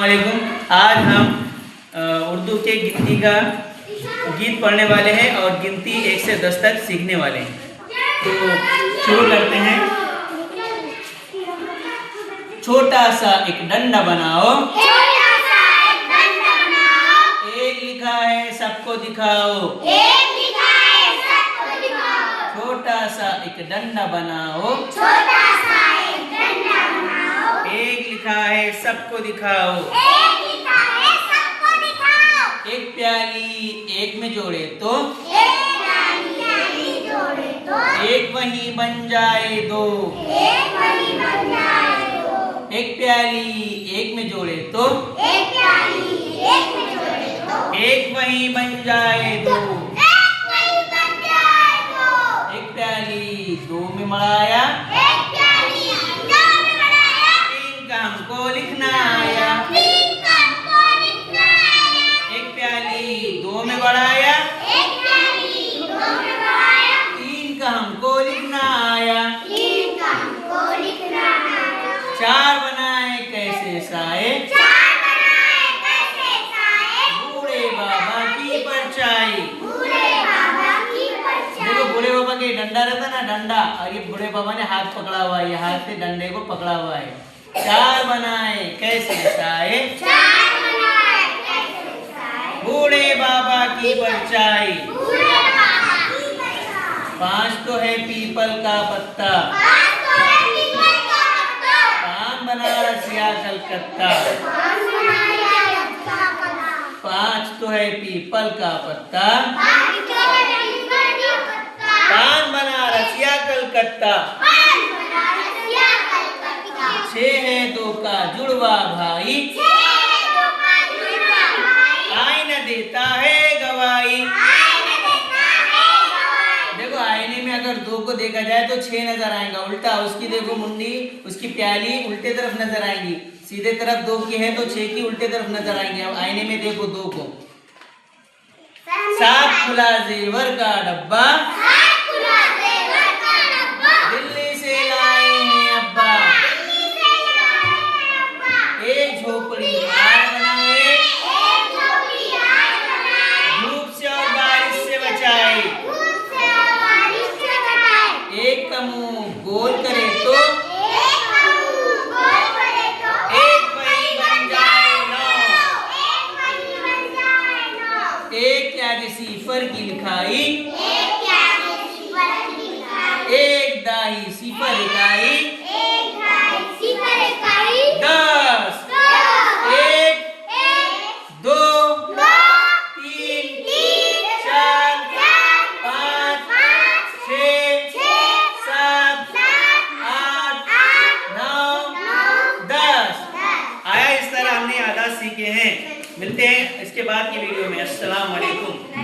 वालेकुम। आज हम उर्दू के गिनती का गीत पढ़ने वाले हैं और गिनती 1 से 10 तक सीखने वाले हैं। तो शुरू करते हैं। छोटा सा एक डंडा बनाओ, एक लिखा है सबको दिखाओ। छोटा सा एक डंडा बनाओ, एक लिखा है सबको दिखाओ। एक प्याली एक में जोड़े तो एक वही बन जाए दो। एक प्याली एक में जोड़े तो एक वही बन जाए दो। एक प्याली दो में मढ़ाया, तीन का हमको लिखना आया। एक प्याली दो में बढ़ाया, तीन का हमको लिखना आया। चार बनाए कैसे साए, बूढ़े बाबा की परछाई। देखो बूढ़े बाबा के डंडा रहता ना, डंडा, और ये बूढ़े बाबा ने हाथ पकड़ा हुआ है, ये हाथ से डंडे को पकड़ा हुआ है। चार बनाए कैसे साए, बूढ़े बाबा की परछाई। पांच तो है पीपल का पत्ता, पान बनारस या कलकत्ता। पांच तो है पीपल का पत्ता, पान बनारस या कलकत्ता। छह है दो का जुड़वा भाई, आईना देता है गवाही। देखो आईने में अगर दो को देखा जाए तो 6 नजर आएगा, उल्टा उसकी देखो मुंडी, उसकी प्याली उल्टे तरफ नजर आएंगी। सीधे तरफ 2 की है तो 6 की उल्टे तरफ नजर आएंगे। अब आईने में देखो 2 को। 7 खुला जेवर का डब्बा, दिल्ली से लाए हैं अब्बा। एक झोपड़ी आज बनाए, धूप से और बारिश से बचाए। एक का मुंह गोल करे तो एक वही बन जाए नौ। एक क्या सिफर की लिखाई, एक दाही सिफर इकाई, 10। 1 2 3 4 5 6 7 8 9 10। आया, इस तरह हमने आदात सीखे हैं। मिलते हैं इसके बाद की वीडियो में। अस्सलाम वालेकुम।